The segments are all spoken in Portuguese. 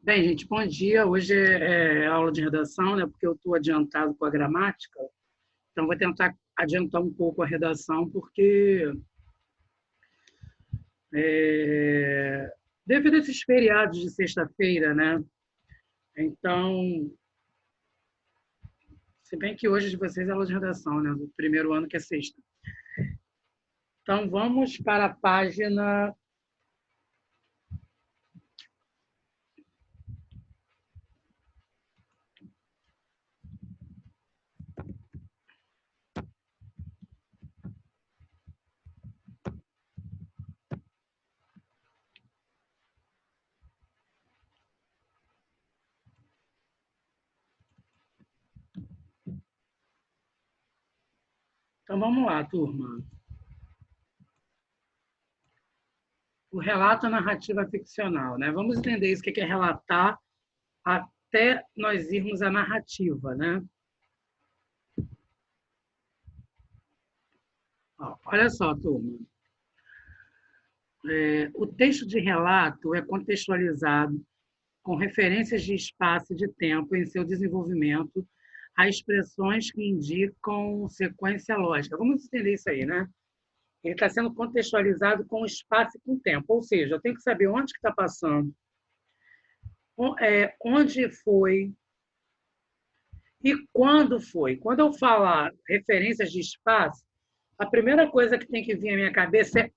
Bem, gente, bom dia. Hoje é aula de redação, né? Porque eu estou adiantado com a gramática, então vou tentar adiantar um pouco a redação, porque devido a esses feriados de sexta-feira, né? Então, se bem que hoje de vocês é aula de redação, né? Do primeiro ano que é sexta. Então, vamos para a página. Então, vamos lá, turma. O relato narrativa ficcional, né? Vamos entender isso, o que é relatar até nós irmos à narrativa, né? Ó, olha só, turma. O texto de relato é contextualizado com referências de espaço e de tempo em seu desenvolvimento a expressões que indicam sequência lógica. Vamos entender isso aí, né? Ele está sendo contextualizado com espaço e com tempo, ou seja, eu tenho que saber onde que está passando, onde foi e quando foi. Quando eu falar referências de espaço, a primeira coisa que tem que vir à minha cabeça é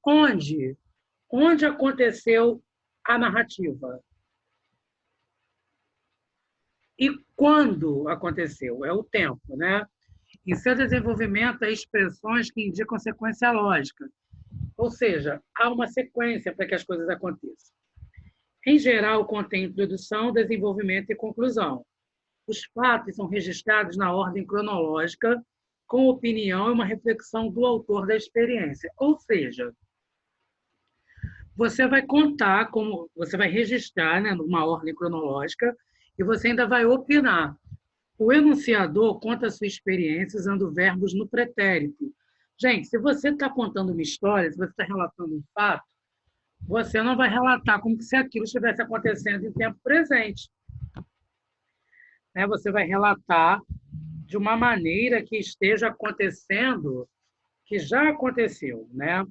onde aconteceu a narrativa. E quando aconteceu? É o tempo, né? Em seu desenvolvimento, há expressões que indicam sequência lógica, ou seja, há uma sequência para que as coisas aconteçam. Em geral, contém introdução, desenvolvimento e conclusão. Os fatos são registrados na ordem cronológica, com opinião e uma reflexão do autor da experiência. Ou seja, você vai contar, como você vai registrar, né, numa ordem cronológica, e você ainda vai opinar. O enunciador conta a sua experiência usando verbos no pretérito. Gente, se você está contando uma história, se você está relatando um fato, você não vai relatar como se aquilo estivesse acontecendo em tempo presente. Né? Você vai relatar de uma maneira que esteja acontecendo, que já aconteceu. Né?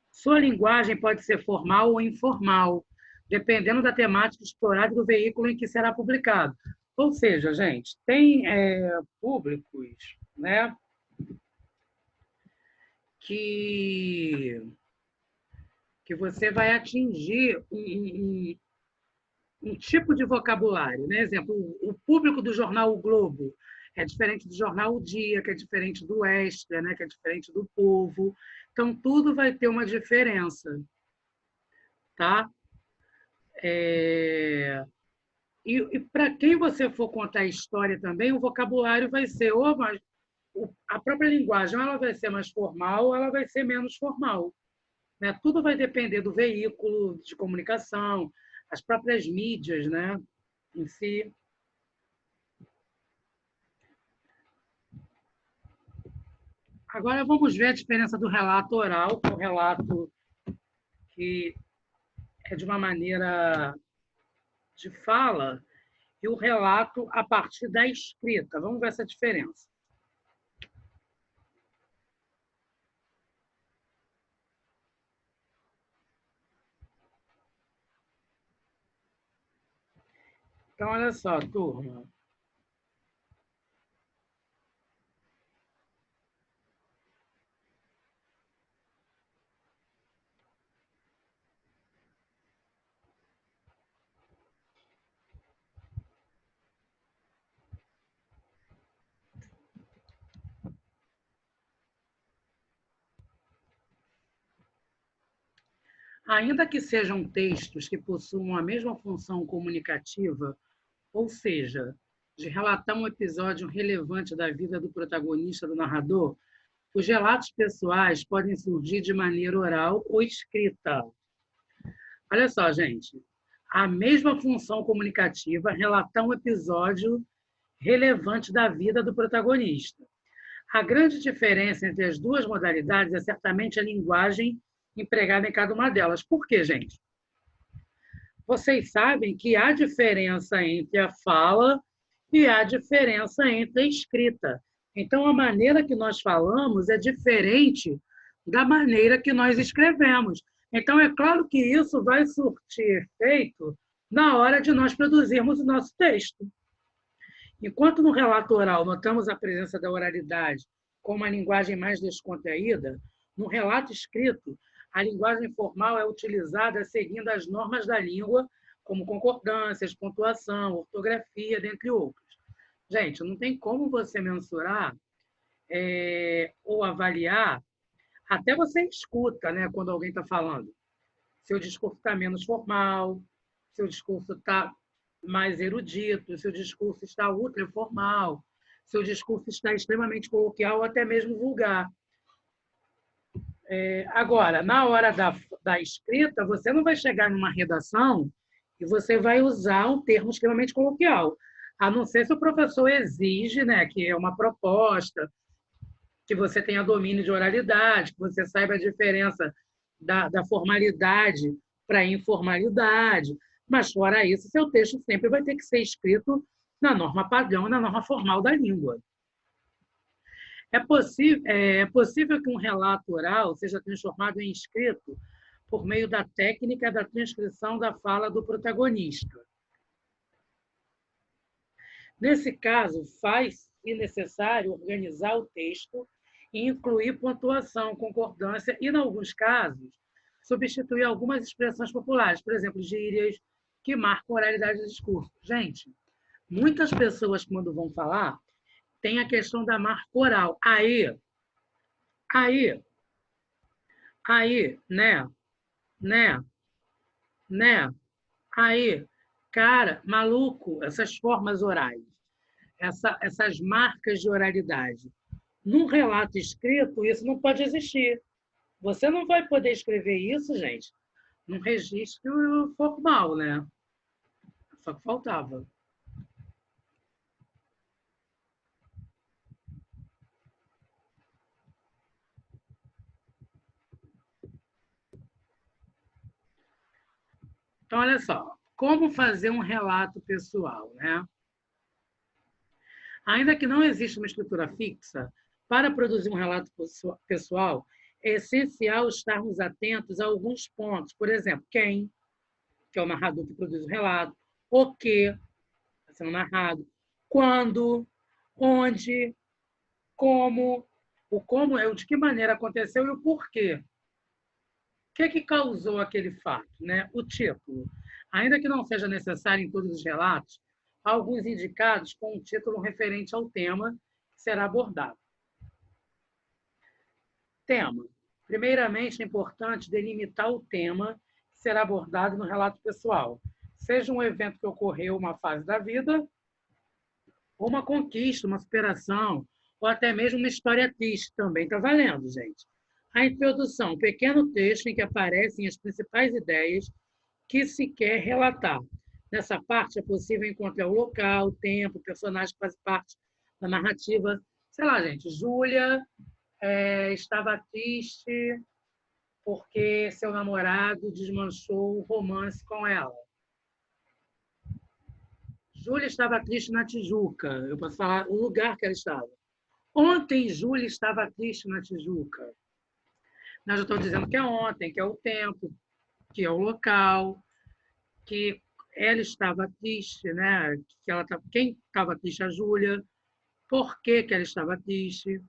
Sua linguagem pode ser formal ou informal, dependendo da temática explorada do veículo em que será publicado. Ou seja, gente, tem públicos, né, que, que você vai atingir um tipo de vocabulário. Né? Exemplo, o público do jornal O Globo é diferente do jornal O Dia, que é diferente do Extra, né, que é diferente do Povo. Então, tudo vai ter uma diferença. Tá? É... E para quem você for contar a história também, o vocabulário vai ser ou mais, a própria linguagem, ela vai ser mais formal, ou ela vai ser menos formal. Né? Tudo vai depender do veículo de comunicação, as próprias mídias, né, em si. Agora vamos ver a diferença do relato oral, que é o relato que é de uma maneira de fala, e o relato a partir da escrita. Vamos ver essa diferença. Então, olha só, turma. Ainda que sejam textos que possuam a mesma função comunicativa, ou seja, de relatar um episódio relevante da vida do protagonista, do narrador, os relatos pessoais podem surgir de maneira oral ou escrita. Olha só, gente, a mesma função comunicativa, relatar um episódio relevante da vida do protagonista. A grande diferença entre as duas modalidades é certamente a linguagem empregada em cada uma delas. Por quê, gente? Vocês sabem que há diferença entre a fala e há diferença entre a escrita. Então, a maneira que nós falamos é diferente da maneira que nós escrevemos. Então, é claro que isso vai surtir efeito na hora de nós produzirmos o nosso texto. Enquanto no relato oral notamos a presença da oralidade com uma linguagem mais descontraída, no relato escrito, a linguagem formal é utilizada seguindo as normas da língua, como concordâncias, pontuação, ortografia, dentre outros. Gente, não tem como você mensurar ou avaliar, até você escuta, né, quando alguém está falando. Seu discurso está menos formal, seu discurso está mais erudito, seu discurso está ultra formal, seu discurso está extremamente coloquial ou até mesmo vulgar. Agora, na hora da escrita, você não vai chegar numa redação e você vai usar um termo extremamente coloquial, a não ser se o professor exige, né, que é uma proposta, que você tenha domínio de oralidade, que você saiba a diferença da formalidade para a informalidade. Mas, fora isso, seu texto sempre vai ter que ser escrito na norma padrão, na norma formal da língua. É possível que um relato oral seja transformado em escrito por meio da técnica da transcrição da fala do protagonista. Nesse caso, faz-se necessário organizar o texto e incluir pontuação, concordância e, em alguns casos, substituir algumas expressões populares, por exemplo, gírias que marcam a oralidade do discurso. Gente, muitas pessoas, quando vão falar, tem a questão da marca oral. Aí, né, né, aí. Cara, maluco, essas formas orais, essas marcas de oralidade. Num relato escrito, isso não pode existir. Você não vai poder escrever isso, gente, num registro formal, né? Só que faltava. Então, olha só, como fazer um relato pessoal, né? Ainda que não exista uma escritura fixa, para produzir um relato pessoal, é essencial estarmos atentos a alguns pontos. Por exemplo, quem, que é o narrador que produz o relato, o que está sendo narrado, quando, onde, como. O como é o de que maneira aconteceu e o porquê. O que é que causou aquele fato? Né? O título. Ainda que não seja necessário em todos os relatos, há alguns indicados com um título referente ao tema que será abordado. Tema. Primeiramente, é importante delimitar o tema que será abordado no relato pessoal, seja um evento que ocorreu uma fase da vida, ou uma conquista, uma superação, ou até mesmo uma história triste, também está valendo, gente. A introdução, um pequeno texto em que aparecem as principais ideias que se quer relatar. Nessa parte é possível encontrar o local, o tempo, o personagem que faz parte da narrativa. Sei lá, gente, Júlia estava triste porque seu namorado desmanchou o romance com ela. Júlia estava triste na Tijuca. Eu posso falar o lugar que ela estava. Ontem, Júlia estava triste na Tijuca. Nós já estamos dizendo que é ontem, que é o tempo, que é o local, que ela estava triste, né? Que ela tá... Quem estava triste? A Júlia. Por que, que ela estava triste?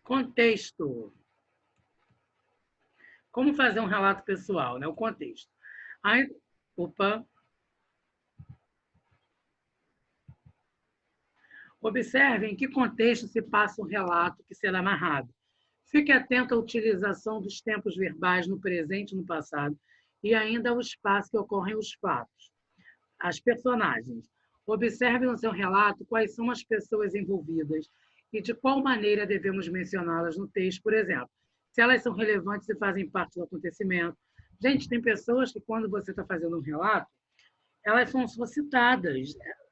Contexto. Como fazer um relato pessoal, né? O contexto. Aí, opa. Observe em que contexto se passa um relato que será narrado. Fique atento à utilização dos tempos verbais no presente e no passado e ainda ao espaço que ocorrem os fatos. As personagens. Observe no seu relato quais são as pessoas envolvidas e de qual maneira devemos mencioná-las no texto, por exemplo. Se elas são relevantes e fazem parte do acontecimento. Gente, tem pessoas que, quando você está fazendo um relato, elas são só citadas.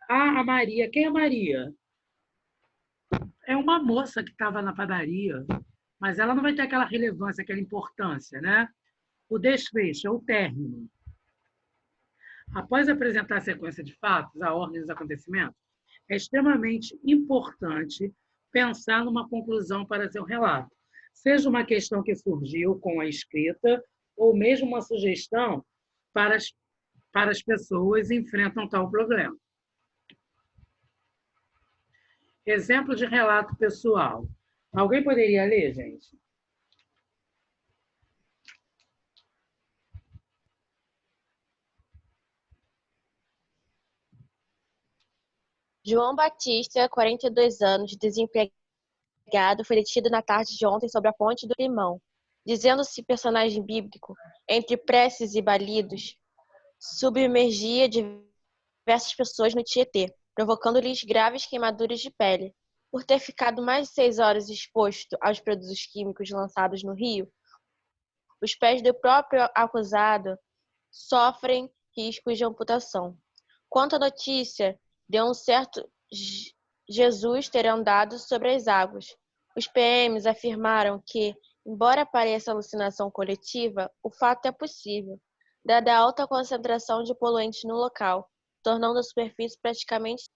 Ah, a Maria. Quem é a Maria? É uma moça que estava na padaria, mas ela não vai ter aquela relevância, aquela importância, né? O desfecho, é o término. Após apresentar a sequência de fatos, a ordem dos acontecimentos, é extremamente importante pensar numa conclusão para seu relato, seja uma questão que surgiu com a escrita ou mesmo uma sugestão para as pessoas que enfrentam tal problema. Exemplo de relato pessoal. Alguém poderia ler, gente? João Batista, 42 anos, desempregado, foi detido na tarde de ontem sobre a ponte do Limão. Dizendo-se personagem bíblico, entre preces e balidos, submergia diversas pessoas no Tietê, provocando-lhes graves queimaduras de pele. Por ter ficado mais de 6 horas exposto aos produtos químicos lançados no rio, os pés do próprio acusado sofrem riscos de amputação. Quanto à notícia de um certo Jesus ter andado sobre as águas, os PMs afirmaram que, embora pareça alucinação coletiva, o fato é possível, dada a alta concentração de poluentes no local, tornando a superfície praticamente...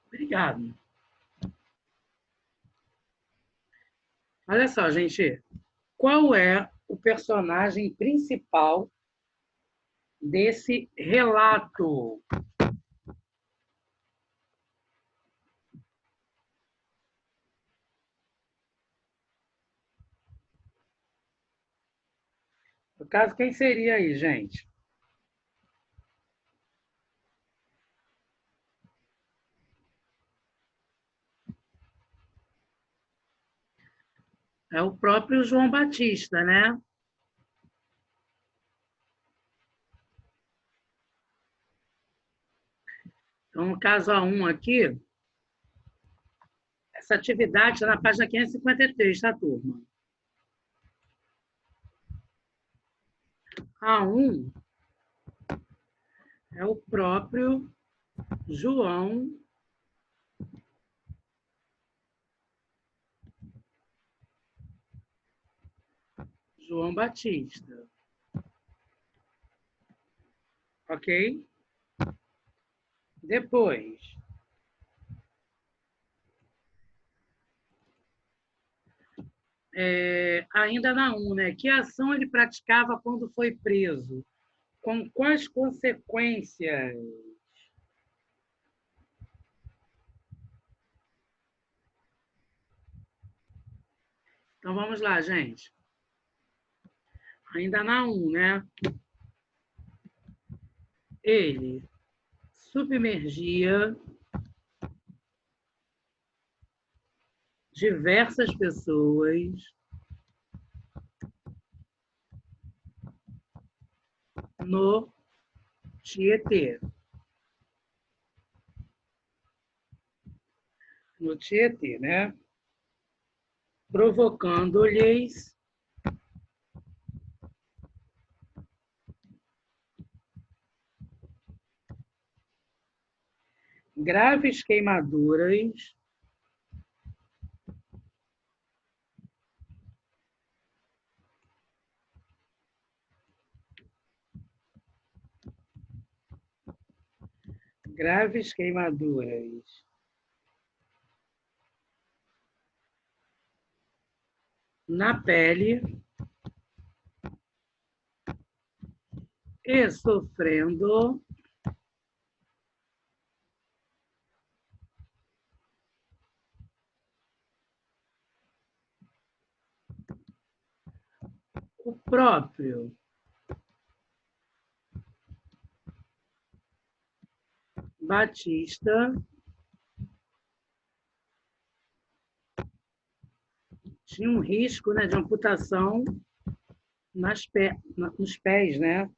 Obrigado. Olha só, gente. Qual é o personagem principal desse relato? No caso, quem seria aí, gente? É o próprio João Batista, né? Então, no caso A1 aqui, essa atividade está na página 553, tá, turma? A1 é o próprio João Batista. Ok? Depois, ainda na 1, né? Que ação ele praticava quando foi preso? Com quais consequências? Então vamos lá, gente. Ainda na 1, né? Ele submergia diversas pessoas no Tietê. No Tietê, né? Provocando-lhes graves queimaduras na pele e sofrendo o próprio Batista tinha um risco, né, de amputação nos pés, né?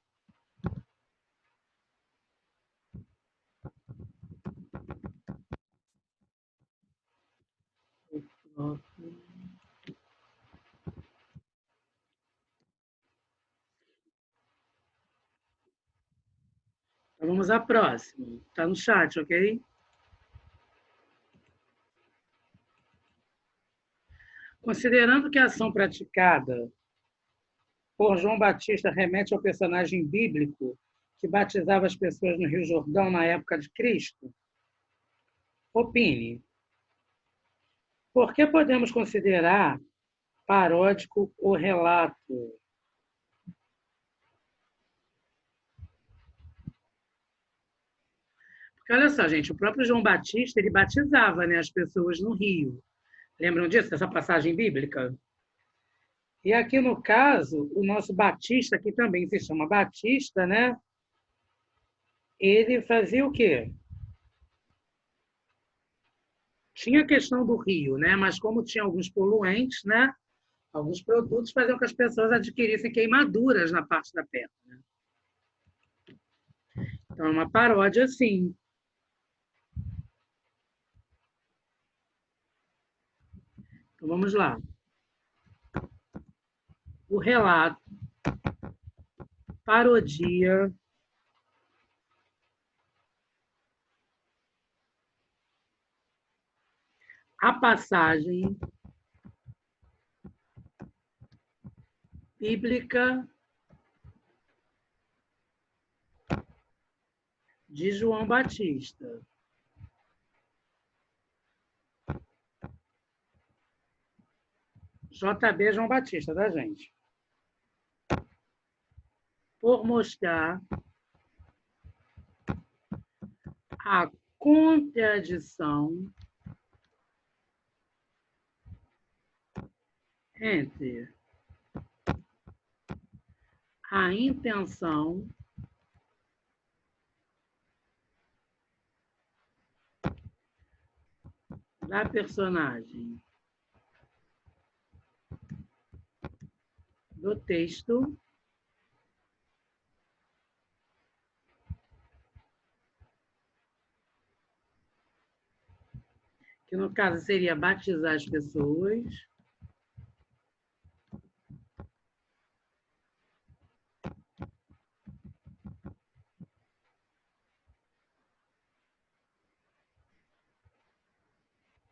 Então, vamos à próxima. Está no chat, ok? Considerando que a ação praticada por João Batista remete ao personagem bíblico que batizava as pessoas no Rio Jordão na época de Cristo, opine. Por que podemos considerar paródico o relato? Porque, olha só, gente, o próprio João Batista, ele batizava, né, as pessoas no rio. Lembram disso, dessa passagem bíblica? E aqui, no caso, o nosso Batista, que também se chama Batista, né? Ele fazia o quê? Tinha a questão do rio, né? Mas como tinha alguns poluentes, né? Alguns produtos faziam com que as pessoas adquirissem queimaduras na parte da perna. Né? Então, é uma paródia, sim. Então, vamos lá. O relato parodia a passagem bíblica de João Batista. JB João Batista, da gente. Por mostrar a contradição entre a intenção da personagem do texto que no caso seria batizar as pessoas,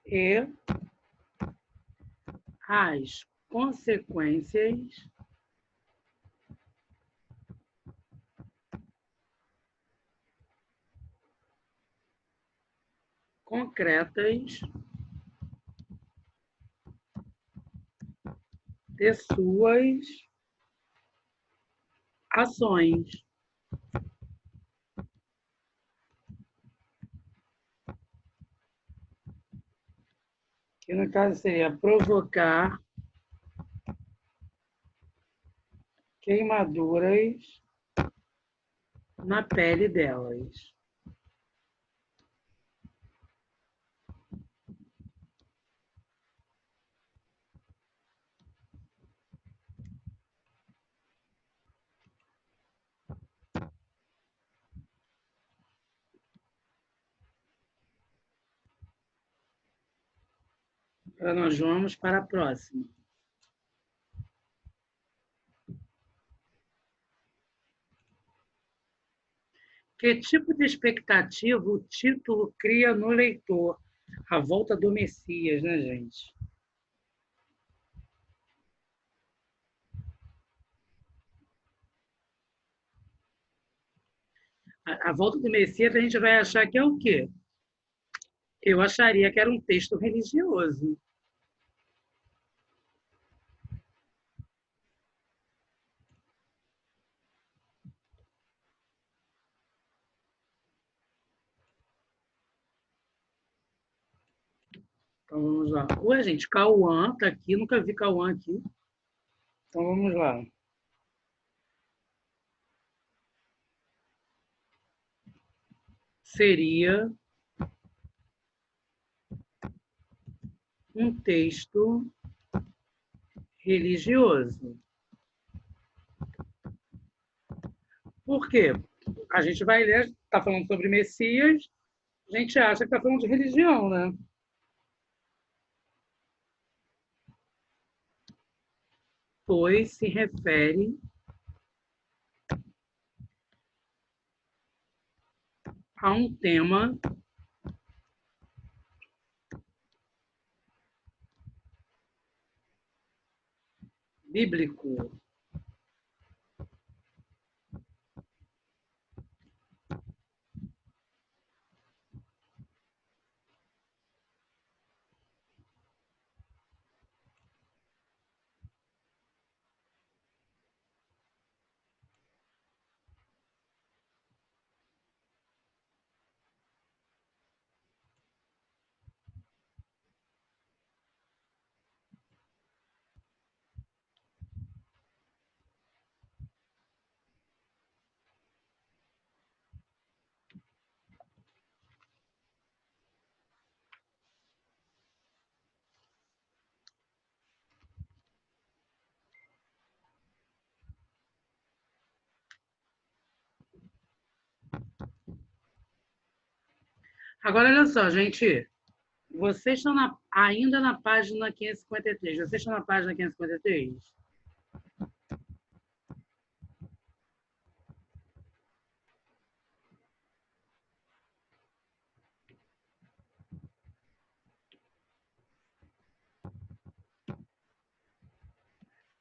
e as consequências concretas de suas ações. Que no caso seria provocar queimaduras na pele delas. Agora nós vamos para a próxima. Que tipo de expectativa o título cria no leitor? A volta do Messias, né, gente? A volta do Messias a gente vai achar que é o quê? Eu acharia que era um texto religioso. Então vamos lá. Ué, gente, Cauã tá aqui, nunca vi Cauã aqui. Então vamos lá. seria um texto religioso. Por quê? A gente vai ler, está falando sobre Messias, a gente acha que está falando de religião, né? Pois se refere a um tema bíblico. Agora, olha só, gente. Vocês estão ainda na página 553. Vocês estão na página 553?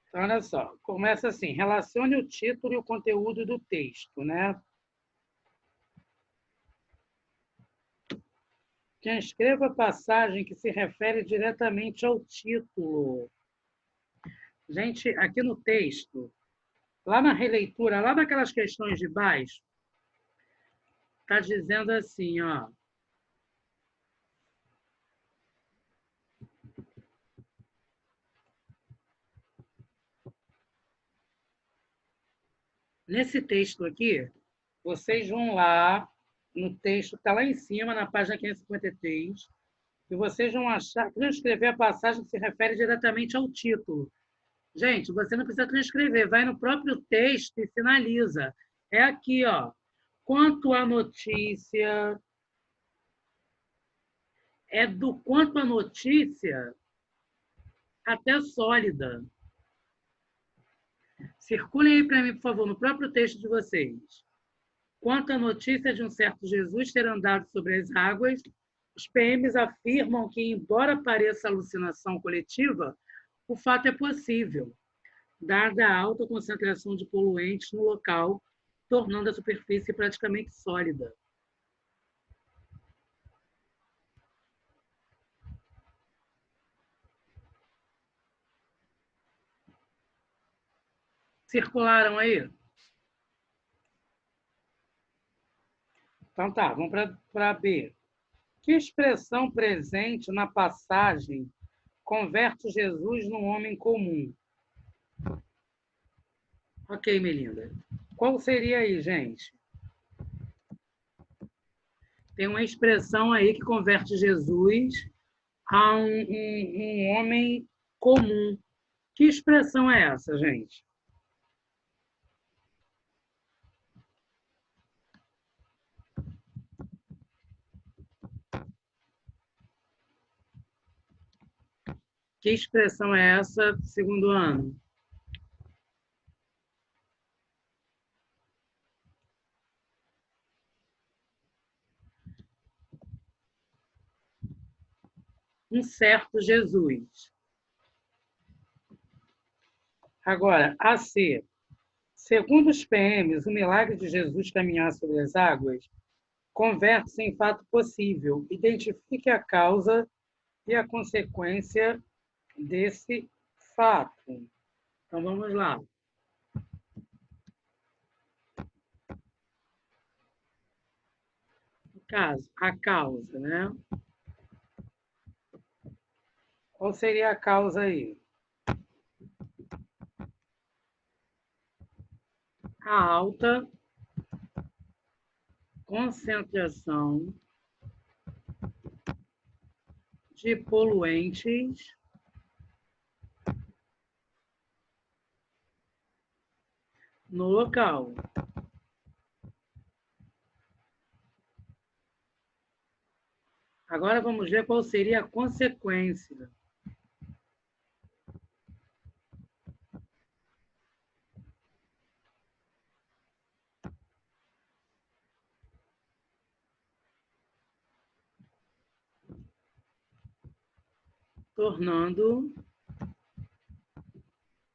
Então, olha só. Começa assim. Relacione o título e o conteúdo do texto, né? Transcreva a passagem que se refere diretamente ao título. Gente, aqui no texto, lá na releitura, lá naquelas questões de baixo, está dizendo assim, ó. Nesse texto aqui, vocês vão lá no texto que está lá em cima, na página 553, e vocês vão achar, transcrever a passagem que se refere diretamente ao título. Gente, você não precisa transcrever, vai no próprio texto e finaliza. É aqui, ó. Quanto à notícia, é do quanto à notícia até sólida. Circulem aí para mim, por favor, no próprio texto de vocês. Quanto à notícia de um certo Jesus ter andado sobre as águas, os PMs afirmam que, embora pareça alucinação coletiva, o fato é possível, dada a alta concentração de poluentes no local, tornando a superfície praticamente sólida. Circularam aí? Então tá, vamos para B. Que expressão presente na passagem converte Jesus num homem comum? Ok, Melinda. Qual seria aí, gente? Tem uma expressão aí que converte Jesus a um homem comum. Que expressão é essa, gente? Que expressão é essa, segundo ano? Um certo Jesus. Agora, AC. Segundo os PMs, o milagre de Jesus caminhar sobre as águas converte-se em fato possível. Identifique a causa e a consequência desse fato. Então, vamos lá. No caso, a causa, né? Qual seria a causa aí? A alta concentração de poluentes no local. Agora vamos ver qual seria a consequência. Tornando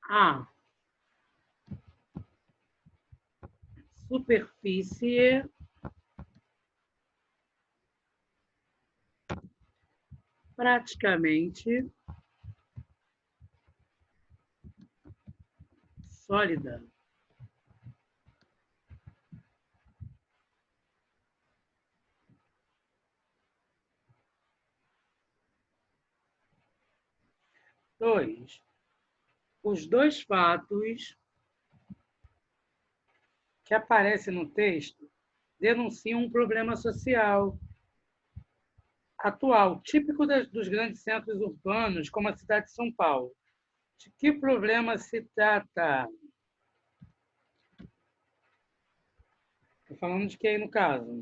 a superfície praticamente sólida. Dois, os dois fatos que aparecem no texto denunciam um problema social atual, típico dos grandes centros urbanos, como a cidade de São Paulo. De que problema se trata? Estou falando de que aí no caso?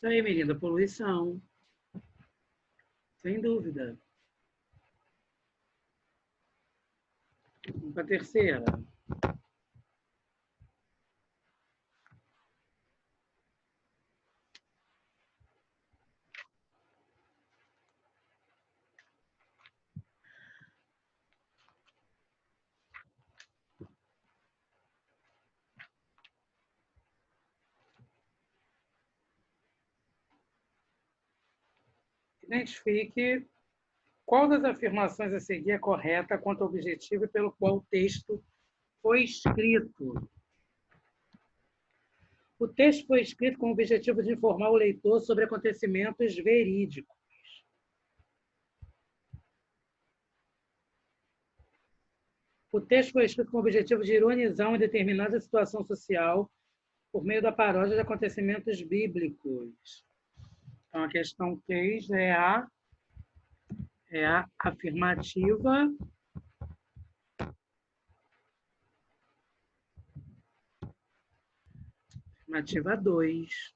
Isso aí, menina, poluição. Sem dúvida. Vamos para a terceira. Identifique qual das afirmações a seguir é correta quanto ao objetivo pelo qual o texto foi escrito. O texto foi escrito com o objetivo de informar o leitor sobre acontecimentos verídicos. O texto foi escrito com o objetivo de ironizar uma determinada situação social por meio da paródia de acontecimentos bíblicos. Então, a questão 3 é a afirmativa. Afirmativa 2.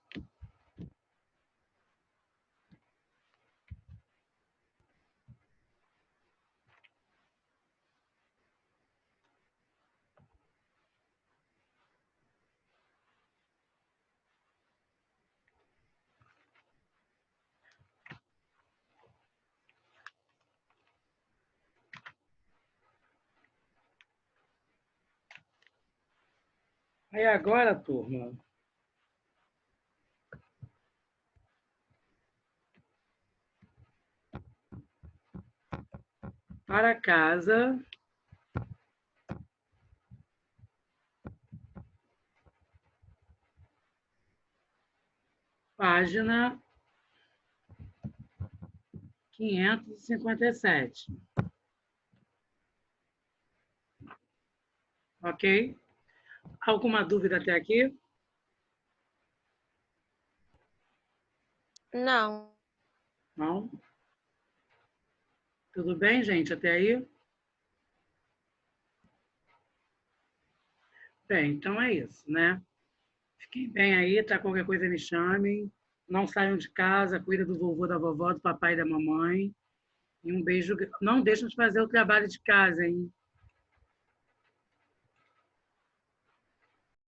Aí agora, turma, para casa, página 557. Ok? Alguma dúvida até aqui? Não. Não? Tudo bem, gente, até aí? Bem, então é isso, né? Fiquem bem aí, tá? Qualquer coisa me chamem. Não saiam de casa, cuida do vovô, da vovó, do papai e da mamãe. E um beijo. Não deixem de fazer o trabalho de casa, hein?